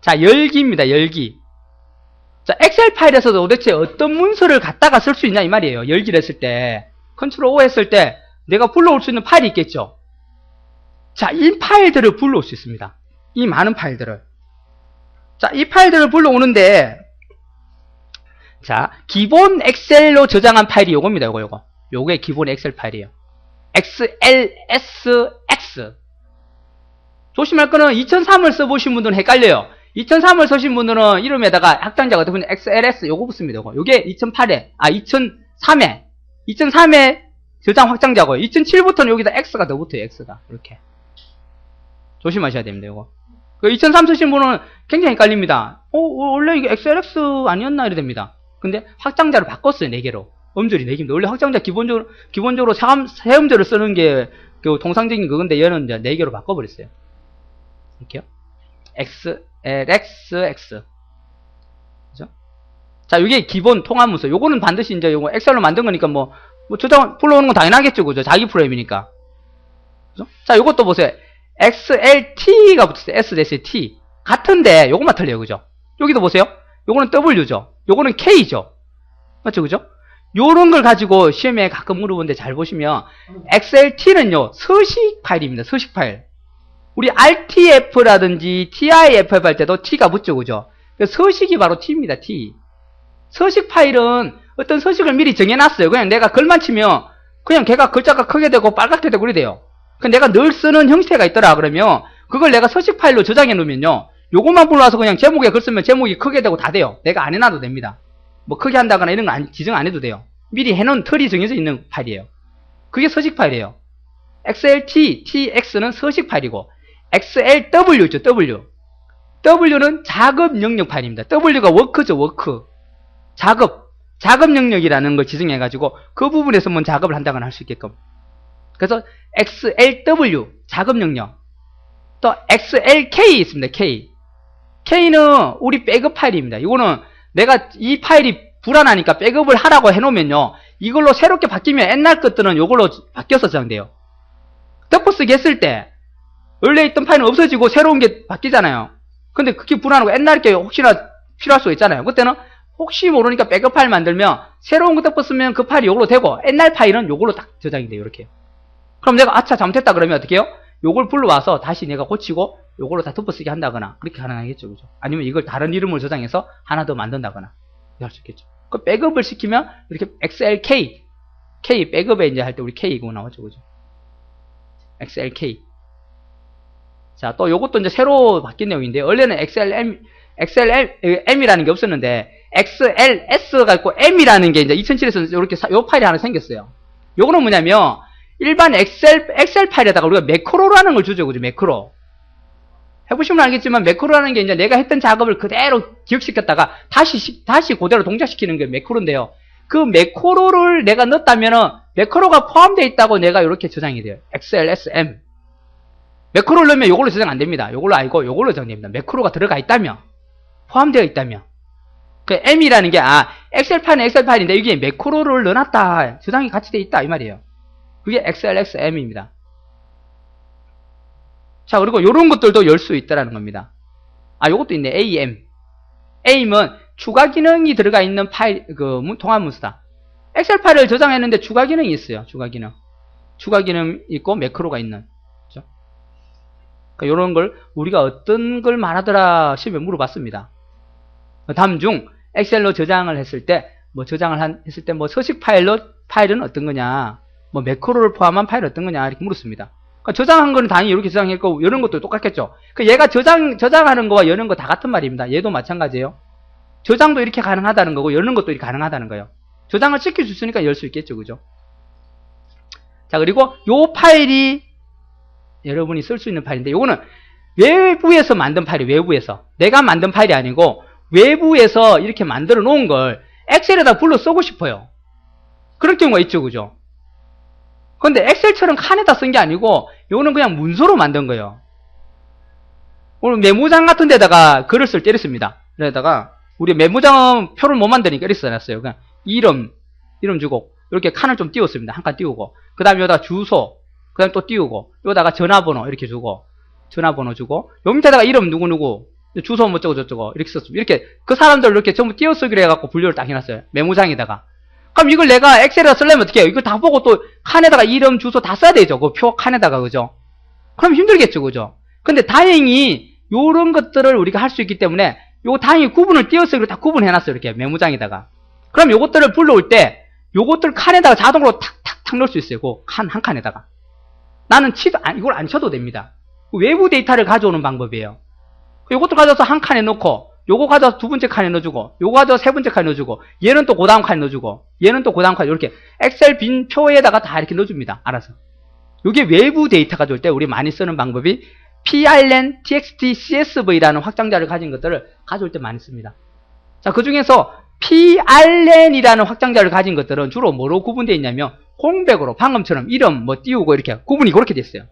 자, 열기입니다. 열기. 자, 엑셀 파일에서 도대체 어떤 문서를 갖다가 쓸 수 있냐 이 말이에요. 열기를 했을 때. 컨트롤 O 했을 때 내가 불러올 수 있는 파일이 있겠죠. 자, 이 파일들을 불러올 수 있습니다. 이 많은 파일들을. 자, 이 파일들을 불러오는데, 자, 기본 엑셀로 저장한 파일이 요겁니다. 요거. 요게 기본 엑셀 파일이에요. XLSX. 조심할 거는 2003을 써보신 분들은 헷갈려요. 2003을 쓰신 분들은 이름에다가 확장자가 어떻게 보면 XLS 요거 붙습니다. 요게 2003에 저장 확장자고요. 2007부터는 여기다 X가 더 붙어요. X가. 이렇게. 조심하셔야 됩니다. 요거. 2003 쓰신 분은 굉장히 헷갈립니다. 원래 이게 XLX 아니었나? 이래 됩니다. 근데 확장자를 바꿨어요. 4개로. 음절이 4개입니다. 원래 확장자 기본적으로 세 음절을 쓰는 게 그 통상적인 그건데 얘는 이제 4개로 바꿔버렸어요. 이렇게요. XLXX. 그죠? 자, 이게 기본 통합 문서. 요거는 반드시 이제 요거 엑셀로 만든 거니까 뭐 저장 불러오는 건 당연하겠죠. 그죠? 자기 프로그램이니까. 그죠? 자, 요것도 보세요. XLT가 붙었어요. S 대신 T. 같은데 요것만 틀려요. 그죠? 여기도 보세요. 요거는 W죠. 요거는 K죠. 맞죠? 그죠? 요런 걸 가지고 시험에 가끔 물어보는데 잘 보시면 XLT는요. 서식 파일입니다. 서식 파일. 우리 RTF라든지 TIFF 할 때도 T가 붙죠. 그죠? 서식이 바로 T입니다. T. 서식 파일은 어떤 서식을 미리 정해놨어요. 그냥 내가 글만 치면 그냥 걔가 글자가 크게 되고 빨갛게 되고 그래 돼요. 내가 늘 쓰는 형태가 있더라 그러면 그걸 내가 서식 파일로 저장해 놓으면요. 요것만 불러와서 그냥 제목에 글 쓰면 제목이 크게 되고 다 돼요. 내가 안 해놔도 됩니다. 뭐 크게 한다거나 이런 거 지정 안 해도 돼요. 미리 해놓은 틀이 정해져 있는 파일이에요. 그게 서식 파일이에요. XLT, TX는 서식 파일이고 XLW 있죠. W. W는 작업 영역 파일입니다. W가 워크죠. 워크. 작업 영역이라는 걸 지정해가지고 그 부분에서 뭐 작업을 한다거나 할 수 있게끔. 그래서 XLW 작업 영역. 또 XLK 있습니다. K. K는 우리 백업 파일입니다. 이거는 내가 이 파일이 불안하니까 백업을 하라고 해놓으면요. 이걸로 새롭게 바뀌면 옛날 것들은 이걸로 바뀌어서 저장돼요. 덮어쓰기 했을 때 원래 있던 파일은 없어지고 새로운 게 바뀌잖아요. 근데 그게 불안하고 옛날 게 혹시나 필요할 수가 있잖아요. 그때는 혹시 모르니까 백업 파일 만들면 새로운 거 덮었으면 그 파일이 요걸로 되고 옛날 파일은 요걸로 딱 저장이 돼요. 이렇게. 그럼 내가 아차 잘못했다 그러면 어떻게 해요? 요걸 불러와서 다시 내가 고치고 요걸로 다 덮어쓰기 한다거나 그렇게 가능하겠죠. 그죠? 아니면 이걸 다른 이름으로 저장해서 하나 더 만든다거나 할 수 있겠죠. 그 백업을 시키면 이렇게 XLK K 백업에 이제 할 때 우리 K고 나왔죠. 그죠? XLK. 자, 또 요것도 이제 새로 바뀐 내용인데 원래는 XLM이라는 게 없었는데 XLS가 있고 M이라는 게 이제 2007에서 이렇게 요 파일이 하나 생겼어요. 요거는 뭐냐면 일반 엑셀 파일에다가 우리가 매크로라는 걸 주죠. 그죠? 매크로. 해보시면 알겠지만 매크로라는 게 이제 내가 했던 작업을 그대로 기억시켰다가 다시 그대로 동작시키는 게 매크로인데요. 그 매크로를 내가 넣었다면은 매크로가 포함되어 있다고 내가 이렇게 저장이 돼요. XLSM. 매크로를 넣으면 이걸로 저장 안 됩니다. 이걸로 알고 이걸로 저장됩니다. 매크로가 들어가 있다면 포함되어 있다면 그 M이라는 게 엑셀 파일은 엑셀 파일인데 이게 매크로를 넣어놨다. 저장이 같이 되어 있다 이 말이에요. 그게 XLSM입니다. 자, 그리고 요런 것들도 열 수 있다라는 겁니다. 요것도 있네. AM. AIM은 추가 기능이 들어가 있는 파일, 통합 문서다. 엑셀 파일을 저장했는데 추가 기능이 있어요. 추가 기능. 추가 기능 있고 매크로가 있는. 그죠? 그러니까 요런 걸 우리가 어떤 걸 말하더라 시험에 물어봤습니다. 다음 중 엑셀로 저장을 했을 때, 했을 때 서식 파일은 어떤 거냐, 매크로를 포함한 파일은 어떤 거냐, 이렇게 물었습니다. 그러니까 저장한 거는 당연히 이렇게 저장했고, 여는 것도 똑같겠죠. 그러니까 얘가 저장하는 거와 여는 거 다 같은 말입니다. 얘도 마찬가지예요. 저장도 이렇게 가능하다는 거고, 여는 것도 이렇게 가능하다는 거예요. 저장을 시킬 수 있으니까 열 수 있겠죠. 그죠? 자, 그리고 요 파일이 여러분이 쓸 수 있는 파일인데, 요거는 외부에서 만든 파일이에요. 외부에서. 내가 만든 파일이 아니고, 외부에서 이렇게 만들어 놓은 걸 엑셀에다 불러 쓰고 싶어요. 그럴 경우가 있죠. 그죠? 근데 엑셀처럼 칸에다 쓴 게 아니고 이거는 그냥 문서로 만든 거예요. 오늘 메모장 같은 데다가 글을 쓸 때 이랬습니다. 그래다가 우리 메모장은 표를 못 만드니까 이렇게 써놨어요. 그냥 이름 주고 이렇게 칸을 좀 띄웠습니다. 한 칸 띄우고 그 다음에 여기다가 주소 그 다음에 또 띄우고 여기다가 전화번호 이렇게 주고 전화번호 주고 요 밑에다가 이름 누구누구 주소 뭐 저거 이렇게 썼습니다. 이렇게 그 사람들 이렇게 전부 띄어쓰기로 해갖고 분류를 딱 해놨어요. 메모장에다가. 그럼 이걸 내가 엑셀에다 쓰려면 어떻게 해요? 이거 다 보고 또 칸에다가 이름, 주소 다 써야 되죠. 그 표 칸에다가, 그죠? 그럼 힘들겠죠, 그죠? 근데 다행히 요런 것들을 우리가 할 수 있기 때문에 요거 다행히 구분을 띄어쓰기로 다 구분해놨어요. 이렇게 메모장에다가. 그럼 요것들을 불러올 때 요것들 칸에다가 자동으로 탁탁탁 넣을 수 있어요. 그 한 칸에다가. 나는 이걸 안 쳐도 됩니다. 외부 데이터를 가져오는 방법이에요. 요것들 가져와서 한 칸에 넣고, 요거 가져와서 두 번째 칸에 넣어주고, 요거 가져와서 세 번째 칸에 넣어주고, 얘는 또 그 다음 칸에 넣어주고, 얘는 또 그 다음 칸에 이렇게 엑셀 빈 표에다가 다 이렇게 넣어줍니다. 알아서. 요게 외부 데이터 가져올 때 우리 많이 쓰는 방법이 PRN, TXT, CSV라는 확장자를 가진 것들을 가져올 때 많이 씁니다. 자, 그 중에서 PRN이라는 확장자를 가진 것들은 주로 뭐로 구분되어 있냐면, 공백으로 방금처럼 이름 뭐 띄우고 이렇게 구분이 그렇게 됐어요.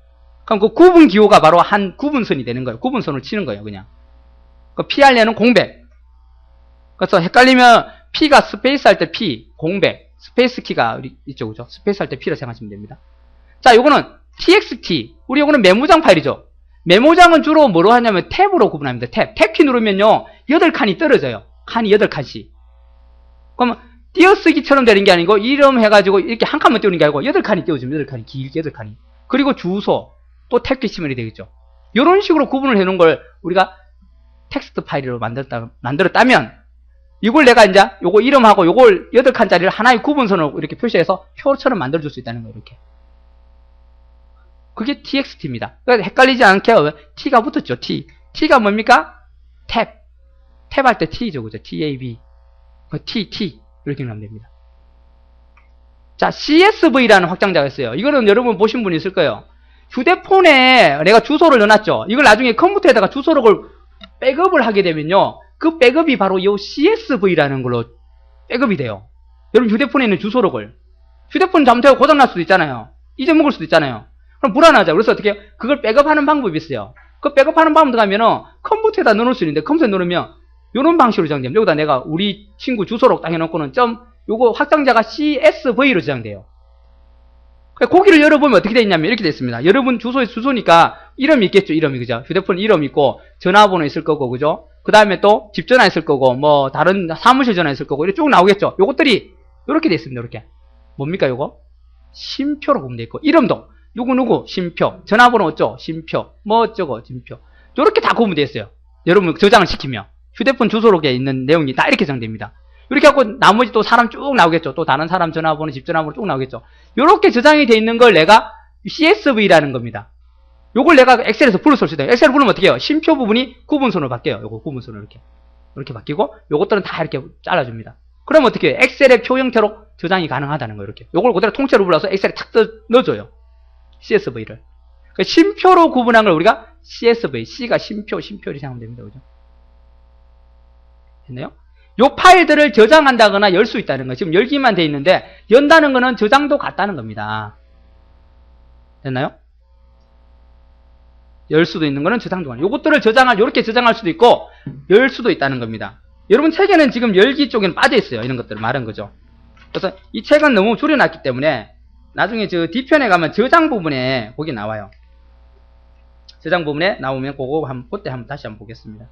그럼 그 구분 기호가 바로 한 구분선이 되는 거예요. 구분선을 치는 거예요, 그냥. 그 PRN은 공백. 그래서 헷갈리면 P가 스페이스 할 때 P, 공백. 스페이스 키가 있죠, 그죠? 스페이스 할 때 P로 생각하시면 됩니다. 자, 요거는 TXT. 우리 요거는 메모장 파일이죠. 메모장은 주로 뭐로 하냐면 탭으로 구분합니다. 탭. 탭키 누르면요, 8칸이 떨어져요. 칸이 8칸씩. 그러면 띄어쓰기처럼 되는 게 아니고 이름 해가지고 이렇게 한 칸만 띄우는 게 아니고 8칸이 띄워지면 8칸이, 길게 8칸이. 그리고 주소, 또 탭키 치면이 되겠죠. 이런 식으로 구분을 해놓은 걸 우리가 텍스트 파일로 만들었다면 이걸 내가 이제 요거 이름하고 요걸 8칸짜리를 하나의 구분선으로 이렇게 표시해서 표처럼 만들어줄 수 있다는 거예요. 이렇게. 그게 TXT입니다. 그러니까 헷갈리지 않게 T가 붙었죠. T가 뭡니까? 탭. 탭 할 때 T죠. 그죠? TAB. T. 이렇게 나오면 됩니다. 자, CSV라는 확장자가 있어요. 이거는 여러분 보신 분이 있을 거예요. 휴대폰에 내가 주소를 넣어놨죠. 이걸 나중에 컴퓨터에다가 주소록을 백업을 하게 되면요, 그 백업이 바로 이 CSV라는 걸로 백업이 돼요. 여러분 휴대폰에 있는 주소록을. 휴대폰 잘못하고 고장날 수도 있잖아요. 잊어먹을 수도 있잖아요. 그럼 불안하죠. 그래서 어떻게 해요? 그걸 백업하는 방법이 있어요. 그 백업하는 방법 가면은 컴퓨터에다 넣어놓을 수 있는데, 컴퓨터에 넣으면 이런 방식으로 저장됩니다. 여기다 내가 우리 친구 주소록 딱 해놓고는 요거 확장자가 CSV로 저장돼요. 고기를 열어보면 어떻게 되어 있냐면 이렇게 되어 있습니다. 여러분 주소니까 이름이 있겠죠. 이름이, 그죠? 휴대폰 이름 있고 전화번호 있을 거고, 그죠? 그 다음에 또 집전화 있을 거고 뭐 다른 사무실 전화 있을 거고 이렇게 쭉 나오겠죠. 요것들이 이렇게 되어 있습니다. 이렇게. 뭡니까 요거? 심표로 보면 되어 있고, 이름도 누구 심표, 전화번호 어쩌 심표, 뭐 어쩌고 심표, 요렇게 다 구분되어 있어요. 여러분 저장을 시키면 휴대폰 주소록에 있는 내용이 다 이렇게 저장됩니다. 이렇게 하고 나머지 또 사람 쭉 나오겠죠. 또 다른 사람 전화번호, 집 전화번호 쭉 나오겠죠. 이렇게 저장이 되어 있는 걸 내가 CSV라는 겁니다. 요걸 내가 엑셀에서 불러 쓸 수 있어요. 엑셀을 부르면 어떻게 해요? 심표 부분이 구분선으로 바뀌어요. 요거 구분선으로 이렇게 바뀌고, 요것들은 다 이렇게 잘라줍니다. 그럼 어떻게 해요? 엑셀의 표 형태로 저장이 가능하다는 거예요. 이렇게. 요걸 그대로 통째로 불러서 엑셀에 탁 넣어줘요. CSV를. 그러니까 심표로 구분한 걸 우리가 CSV, C가 심표 이렇게 생각하면 됩니다. 그죠? 됐나요? 요 파일들을 저장한다거나 열 수 있다는 거예요. 지금 열기만 돼 있는데, 연다는 거는 저장도 같다는 겁니다. 됐나요? 열 수도 있는 거는 저장도 같아요. 요것들을 요렇게 저장할 수도 있고, 열 수도 있다는 겁니다. 여러분 책에는 지금 열기 쪽에는 빠져 있어요. 이런 것들을 말한 거죠. 그래서 이 책은 너무 줄여놨기 때문에, 나중에 저 뒤편에 가면 저장 부분에 거기 나와요. 저장 부분에 나오면 그때 한번 다시 한번 보겠습니다.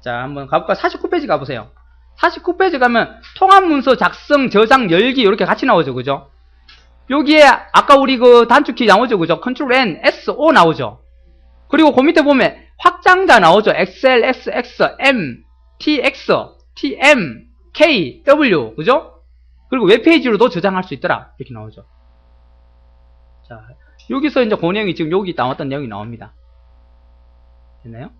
자, 한번 가볼까요? 49페이지 가보세요. 49페이지 가면 통합문서 작성, 저장, 열기 이렇게 같이 나오죠. 그죠? 여기에 아까 우리 그 단축키 나오죠. 그죠? Ctrl N, S, O 나오죠. 그리고 그 밑에 보면 확장자 나오죠. Excel, SX, M, TX, TM, K, W. 그죠? 그리고 웹페이지로도 저장할 수 있더라. 이렇게 나오죠. 자, 여기서 이제 그 내용이 지금 여기 나왔던 내용이 나옵니다. 됐나요?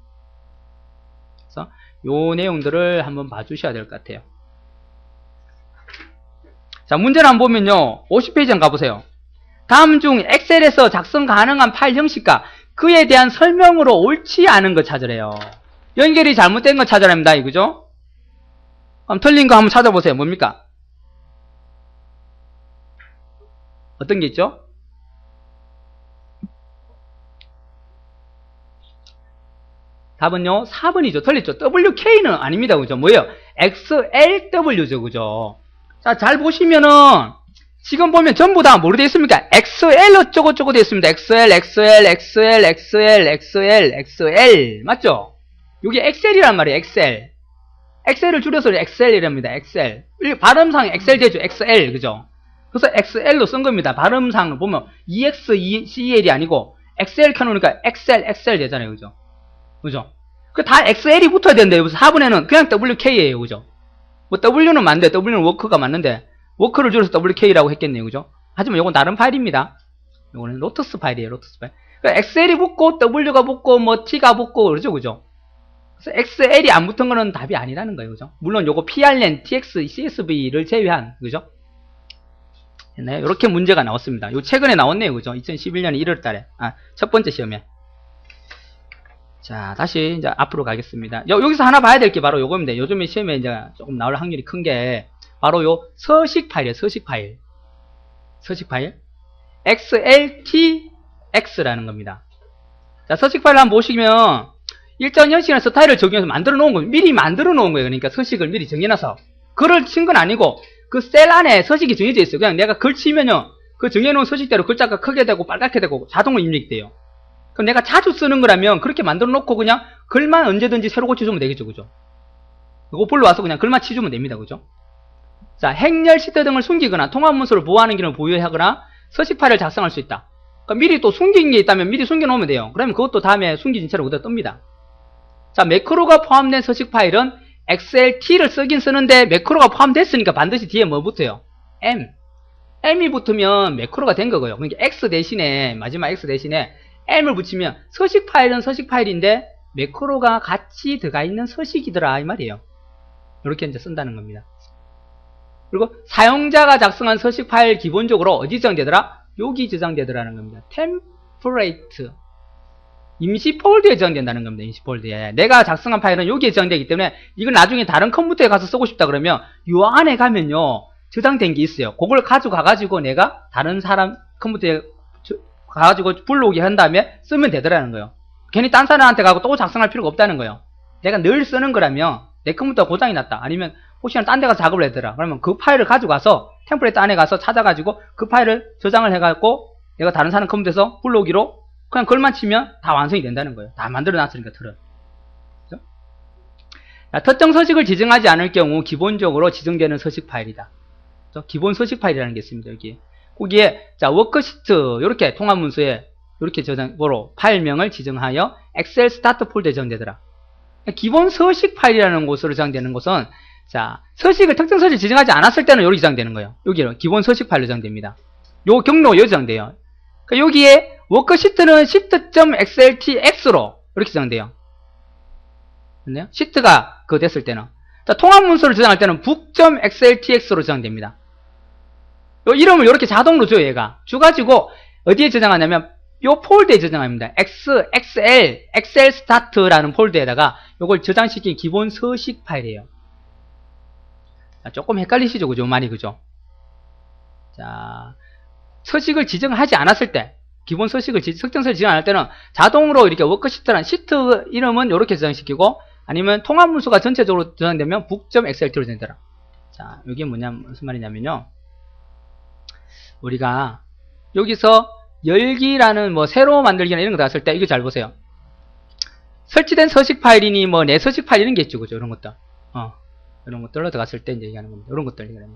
그래서 요 내용들을 한번 봐주셔야 될 것 같아요. 자, 문제를 한번 보면요. 50페이지 한번 가보세요. 다음 중 엑셀에서 작성 가능한 파일 형식과 그에 대한 설명으로 옳지 않은 거 찾으래요. 연결이 잘못된 거 찾으랍니다. 이거죠? 그럼 틀린 거 한번 찾아보세요. 뭡니까? 어떤 게 있죠? 답은요, 4번이죠. 틀렸죠. WK는 아닙니다. 그죠? 뭐예요? XLW죠. 그죠? 자, 잘 보시면은, 지금 보면 전부 다 뭐로 되어 있습니까? XL 어쩌고저쩌고 되어 있습니다. XL. 맞죠? 요게 엑셀이란 말이에요. 엑셀. 엑셀을 줄여서 엑셀이랍니다. 엑셀. 발음상 엑셀 되죠. 엑셀. 그죠? 그래서 엑셀로 쓴 겁니다. 발음상 보면 EXCL이 아니고 엑셀 켜놓으니까 엑셀 되잖아요. 그죠? 그죠? 그 다 엑셀이 붙어야 되는데 여기서 4분에는 그냥 WK예요. 그죠? 뭐 W는 맞는데 W는 워크가 맞는데 워크를 줄여서 WK라고 했겠네요. 그죠? 하지만 이건 다른 파일입니다. 이거는 로터스 파일이에요. 로터스 파일. 그러니까 엑셀이 붙고 W가 붙고 뭐 T가 붙고 그러죠. 그죠? 그래서 XL이 안 붙은 거는 답이 아니라는 거예요. 그죠? 물론 요거 PRLAN, TX, CSV를 제외한 그죠? 네, 이렇게 문제가 나왔습니다. 요 최근에 나왔네요. 그죠? 2011년 1월 달에. 첫 번째 시험에. 자, 다시 이제 앞으로 가겠습니다. 여기서 하나 봐야 될 게 바로 요겁니다. 요즘에 시험에 이제 조금 나올 확률이 큰 게 바로 요 서식 파일이에요. 서식 파일. 서식 파일. XLTX라는 겁니다. 자, 서식 파일을 한번 보시면 일정 형식이나 스타일을 적용해서 만들어 놓은 거예요. 미리 만들어 놓은 거예요. 그러니까 서식을 미리 정해놔서. 글을 친 건 아니고 그 셀 안에 서식이 정해져 있어요. 그냥 내가 글 치면요. 그 정해놓은 서식대로 글자가 크게 되고 빨갛게 되고 자동으로 입력돼요. 그럼 내가 자주 쓰는 거라면 그렇게 만들어 놓고 그냥 글만 언제든지 새로 고쳐주면 되겠죠. 그죠? 이거 불러와서 그냥 글만 치주면 됩니다. 그죠? 자, 행렬 시트 등을 숨기거나 통합 문서를 보호하는 기능을 보유하거나 서식 파일을 작성할 수 있다. 그러니까 미리 또 숨긴 게 있다면 미리 숨겨놓으면 돼요. 그러면 그것도 다음에 숨겨진 채로 그대로 뜹니다. 자, 매크로가 포함된 서식 파일은 XLT를 쓰긴 쓰는데 매크로가 포함됐으니까 반드시 뒤에 뭐 붙어요? M이 붙으면 매크로가 된 거고요. 그러니까 X 대신에 마지막 X 대신에 M을 붙이면 서식 파일은 서식 파일인데 매크로가 같이 들어가 있는 서식이더라 이 말이에요. 이렇게 이제 쓴다는 겁니다. 그리고 사용자가 작성한 서식 파일 기본적으로 어디 저장되더라? 여기 저장되더라는 겁니다. 템플레이트. 임시 폴더에 저장된다는 겁니다. 임시 폴더에. 내가 작성한 파일은 여기에 저장되기 때문에 이건 나중에 다른 컴퓨터에 가서 쓰고 싶다 그러면 요 안에 가면요. 저장된 게 있어요. 그걸 가져가가지고 내가 다른 사람 컴퓨터에 가가지고 불러오게 한 다음에 쓰면 되더라는 거예요. 괜히 딴 사람한테 가고 또 작성할 필요가 없다는 거예요. 내가 늘 쓰는 거라면 내 컴퓨터가 고장이 났다. 아니면 혹시나 딴 데 가서 작업을 했더라. 그러면 그 파일을 가져가서 템플레이트 안에 가서 찾아가지고 그 파일을 저장을 해갖고 내가 다른 사람 컴퓨터에서 불러오기로 그냥 글만 치면 다 완성이 된다는 거예요. 다 만들어 놨으니까 틀은. 그죠? 자, 특정 서식을 지정하지 않을 경우 기본적으로 지정되는 서식 파일이다. 그죠? 기본 서식 파일이라는 게 있습니다. 여기. 거기에 자 워크시트 이렇게 통합 문서에 이렇게 저장으로 파일명을 지정하여 엑셀 스타트 폴더에 저장되더라. 기본 서식 파일이라는 곳으로 저장되는 곳은 자 서식을 특정 서식을 지정하지 않았을 때는 여기 저장되는 거예요. 여기로 기본 서식 파일로 저장됩니다. 요 경로 여기 저장돼요. 그러니까 여기에 워크시트는 shift.xltx로 이렇게 저장돼요. 됐나요? 시트가 그거 됐을 때는 자 통합 문서를 저장할 때는 book.xltx로 저장됩니다. 요 이름을 이렇게 자동으로 줘요. 얘가 줘가지고 어디에 저장하냐면 요 폴더에 저장합니다. 엑셀 스타트라는 폴더에다가 요걸 저장시킨 기본 서식 파일이에요. 자, 조금 헷갈리시죠? 그죠? 많이 그죠? 자, 서식을 지정하지 않았을 때 기본 서식을 특정 서식을 지정 안 할 때는 자동으로 이렇게 워크시트라는 시트 이름은 이렇게 저장시키고 아니면 통합 문서가 전체적으로 저장되면 book.xlt로 저장되더라. 자, 이게 무슨 말이냐면요. 우리가 여기서 열기라는 뭐 새로 만들기나 이런 거 나왔을 때 이거 잘 보세요. 설치된 서식 파일이니 뭐 내 서식 파일 이런 게 있죠. 그죠? 이런 것들. 이런 것들로 들어갔을 때 이제 얘기하는 겁니다. 이런 것들 얘기하는.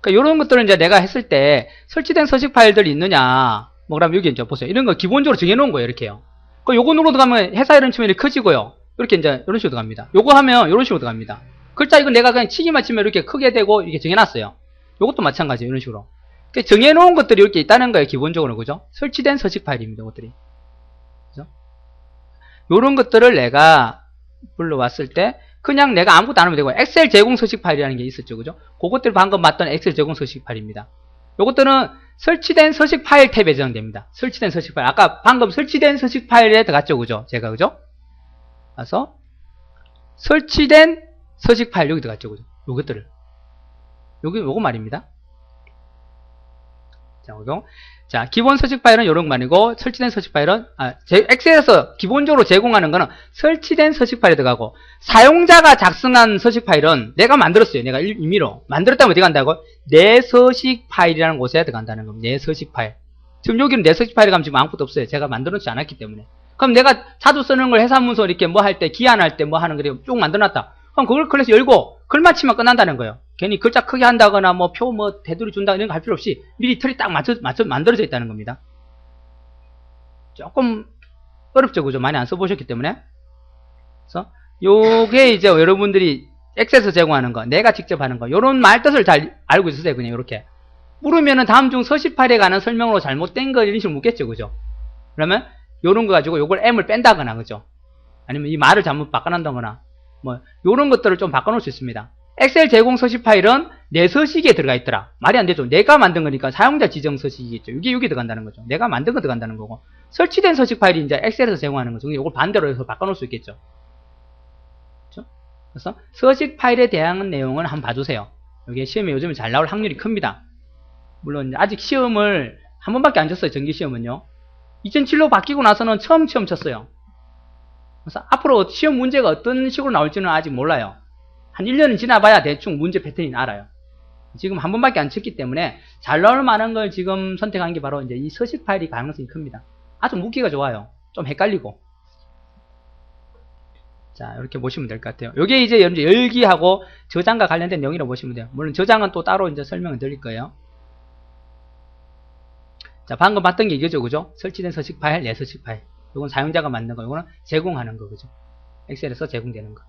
그러니까 이런 것들은 이제 내가 했을 때 설치된 서식 파일들이 있느냐. 뭐 그럼 여기 이제 보세요. 이런 거 기본적으로 정해 놓은 거예요. 이렇게요. 그 요거 누르고 가면 회사 이름 치면 이렇게 커지고요. 이렇게 이제 이런 식으로 들어갑니다. 요거 하면 이런 식으로 들어갑니다. 글자 이거 내가 그냥 치기만 치면 이렇게 크게 되고 이렇게 정해 놨어요. 요것도 마찬가지예요. 이런 식으로. 정해놓은 것들이 이렇게 있다는 거예요. 기본적으로. 그죠? 설치된 서식 파일입니다. 이것들이. 그죠? 요런 것들을 내가 불러왔을 때 그냥 내가 아무것도 안 하면 되고 엑셀 제공 서식 파일이라는 게 있었죠. 그죠? 그것들 방금 봤던 엑셀 제공 서식 파일입니다. 요것들은 설치된 서식 파일 탭에 저장됩니다. 설치된 서식 파일. 아까 방금 설치된 서식 파일에 들어갔죠. 그죠? 제가. 그죠? 가서 설치된 서식 파일 여기 들어갔죠. 그죠? 요것들을. 요거 말입니다. 자, 기본 서식 파일은 이런 거 아니고 설치된 서식 파일은 엑셀에서 기본적으로 제공하는 거는 설치된 서식 파일에 들어가고 사용자가 작성한 서식 파일은 내가 만들었어요. 내가 임의로 만들었다면 어디 간다고? 내 서식 파일이라는 곳에 들어간다는 겁니다. 내 서식 파일. 지금 여기는 내 서식 파일에 가면 지금 아무것도 없어요. 제가 만들어놓지 않았기 때문에. 그럼 내가 자주 쓰는 걸 해산문서 이렇게 뭐 할 때, 기한할 때 뭐 하는 거를 쭉 만들어놨다. 그럼 그걸 클래스 열고 글만 치면 끝난다는 거예요. 괜히 글자 크게 한다거나 뭐 표 뭐 대두리 준다 이런 거 할 필요 없이 미리 틀이 딱 맞춰 만들어져 있다는 겁니다. 조금 어렵죠, 그죠? 많이 안 써보셨기 때문에. 그래서 요게 이제 여러분들이 엑셀에서 제공하는 거, 내가 직접 하는 거, 요런 말 뜻을 잘 알고 있으세요. 그냥 이렇게 물으면은 다음 중 서식 파일에 관한 설명으로 잘못된 거 이런 식으로 묻겠죠, 그죠? 그러면 요런 거 가지고 요걸 M을 뺀다거나, 그죠? 아니면 이 말을 잘못 바꿔놓는다거나, 뭐 요런 것들을 좀 바꿔놓을 수 있습니다. 엑셀 제공 서식 파일은 내 서식에 들어가 있더라. 말이 안 되죠. 내가 만든 거니까 사용자 지정 서식이겠죠. 이게 여기 들어간다는 거죠. 내가 만든 거 들어간다는 거고, 설치된 서식 파일이 이제 엑셀에서 제공하는 거죠. 이걸 반대로 해서 바꿔놓을 수 있겠죠. 그렇죠? 그래서 서식 파일에 대한 내용을 한번 봐주세요. 이게 시험에 요즘에 잘 나올 확률이 큽니다. 물론 아직 시험을 한 번밖에 안 쳤어요. 전기시험은요. 2007로 바뀌고 나서는 처음 시험 쳤어요. 그래서 앞으로 시험 문제가 어떤 식으로 나올지는 아직 몰라요. 한 1년은 지나봐야 대충 문제 패턴이 알아요. 지금 한 번밖에 안 쳤기 때문에 잘 나올 만한 걸 지금 선택한 게 바로 이제 이 서식 파일이 가능성이 큽니다. 아주 묻기가 좋아요. 좀 헷갈리고. 자, 이렇게 보시면 될 것 같아요. 이게 이제 열기하고 저장과 관련된 내용이라고 보시면 돼요. 물론 저장은 또 따로 이제 설명을 드릴 거예요. 자, 방금 봤던 게 이거죠, 그죠? 설치된 서식 파일, 내 서식 파일. 이건 사용자가 만든 거, 이거는 제공하는 거, 그죠? 엑셀에서 제공되는 거.